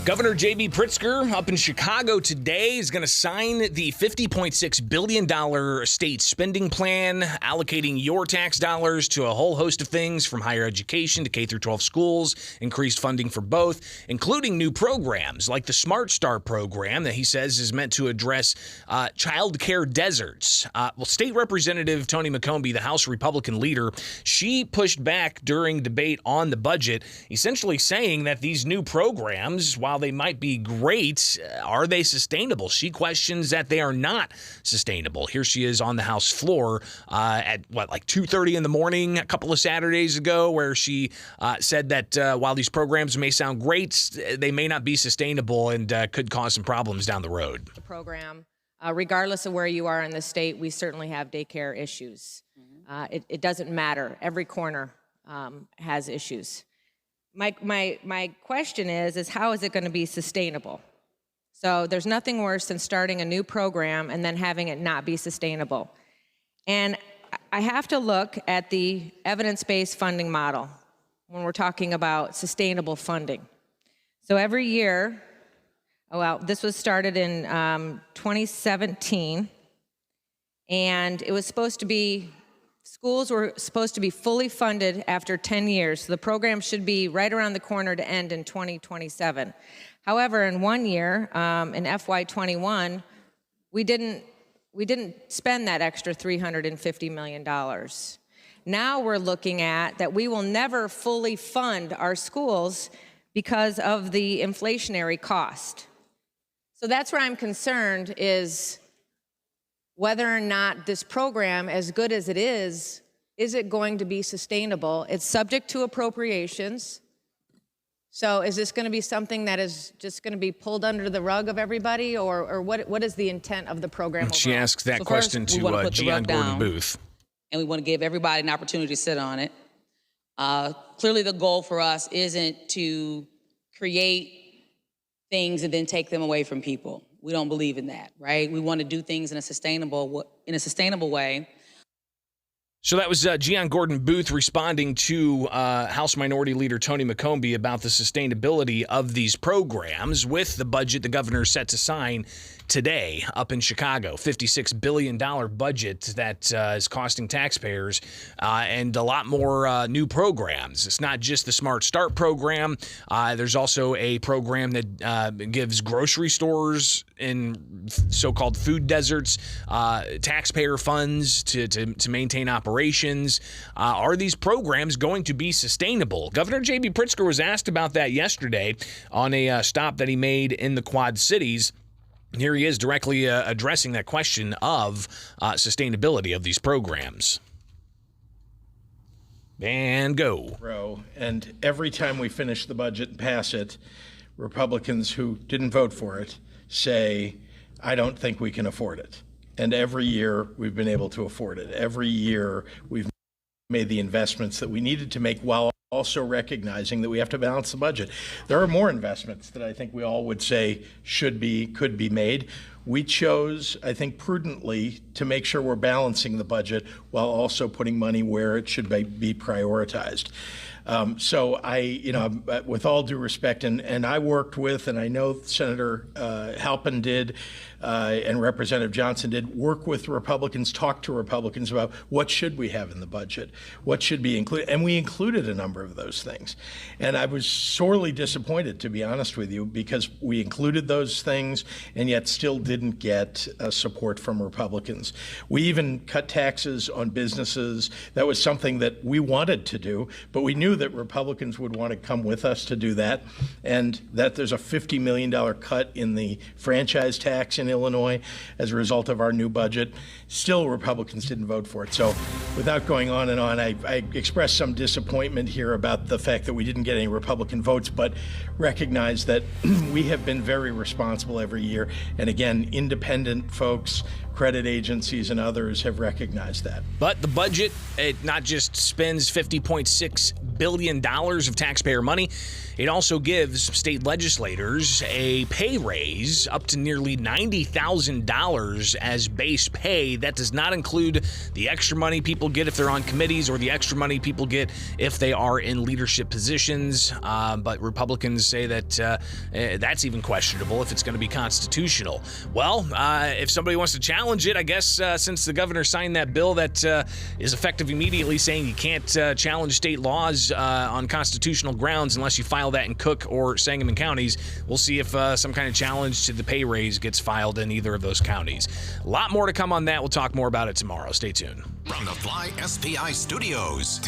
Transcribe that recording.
Governor J.B. Pritzker up in Chicago today is going to sign the $50.6 billion state spending plan, allocating your tax dollars to a whole host of things from higher education to K-12 schools, increased funding for both, including new programs like the Smart Start program that he says is meant to address child care deserts. State Representative Toni McCombie, the House Republican leader, she pushed back during debate on the budget, essentially saying that these new programs, while they might be great, are they sustainable? She questions that they are not sustainable. Here she is on the House floor at 2:30 in the morning a couple of Saturdays ago, where she said that while these programs may sound great, they may not be sustainable and could cause some problems down the road. The program, regardless of where you are in the state, we certainly have daycare issues. It doesn't matter. Every corner has issues. My question is how is it going to be sustainable? So there's nothing worse than starting a new program and then having it not be sustainable. And I have to look at the evidence-based funding model when we're talking about sustainable funding. So every year, this was started in 2017, and it was supposed to be schools were supposed to be fully funded after 10 years. So the program should be right around the corner to end in 2027. However, in 1 year, in FY21, we didn't spend that extra $350 million. Now we're looking at that we will never fully fund our schools because of the inflationary cost. So that's where I'm concerned is whether or not this program, as good as it is it going to be sustainable? It's subject to appropriations. So is this going to be something that is just going to be pulled under the rug of everybody, or what is the intent of the program overall? She asked that question to Gian Gordon Booth. And we want to give everybody an opportunity to sit on it. Clearly the goal for us isn't to create things and then take them away from people. We don't believe in that, right? We want to do things in a sustainable way. So that was Gian Gordon Booth responding to House Minority Leader Toni McCombie about the sustainability of these programs with the budget the governor is set to sign today up in Chicago. $56 billion budget that is costing taxpayers and a lot more new programs. It's not just the Smart Start program. There's also a program that gives grocery stores in so-called food deserts taxpayer funds to maintain operations. Are these programs going to be sustainable? Governor J.B. Pritzker was asked about that yesterday on a stop that he made in the Quad Cities. Here he is directly addressing that question of sustainability of these programs. And go. And every time we finish the budget and pass it, Republicans who didn't vote for it say, I don't think we can afford it. And every year we've been able to afford it. Every year we've made the investments that we needed to make while also recognizing that we have to balance the budget. There are more investments that I think we all would say could be made. We chose, I think, prudently to make sure we're balancing the budget while also putting money where it should be prioritized. So with all due respect, and I worked with, and I know Senator Halpin did, and Representative Johnson did, work with Republicans, talk to Republicans about what should we have in the budget, what should be included, and we included a number of those things. And I was sorely disappointed, to be honest with you, because we included those things and yet still didn't get support from Republicans. We even cut taxes on businesses. That was something that we wanted to do, but we knew that Republicans would want to come with us to do that, and that there's a $50 million cut in the franchise tax in Illinois as a result of our new budget. Still, Republicans didn't vote for it. So without going on and on, I expressed some disappointment here about the fact that we didn't get any Republican votes, but recognize that we have been very responsible every year. And again, independent folks, credit agencies, and others have recognized that. But the budget, it not just spends $50.6 billion of taxpayer money, it also gives state legislators a pay raise up to nearly $90,000 as base pay. That does not include the extra money people people get if they're on committees or the extra money people get if they are in leadership positions. But Republicans say that that's even questionable if it's going to be constitutional. Well, if somebody wants to challenge it, I guess since the governor signed that bill that is effective immediately saying you can't challenge state laws on constitutional grounds unless you file that in Cook or Sangamon counties, we'll see if some kind of challenge to the pay raise gets filed in either of those counties. A lot more to come on that. We'll talk more about it tomorrow. Stay tuned. From the Fly SPI Studios.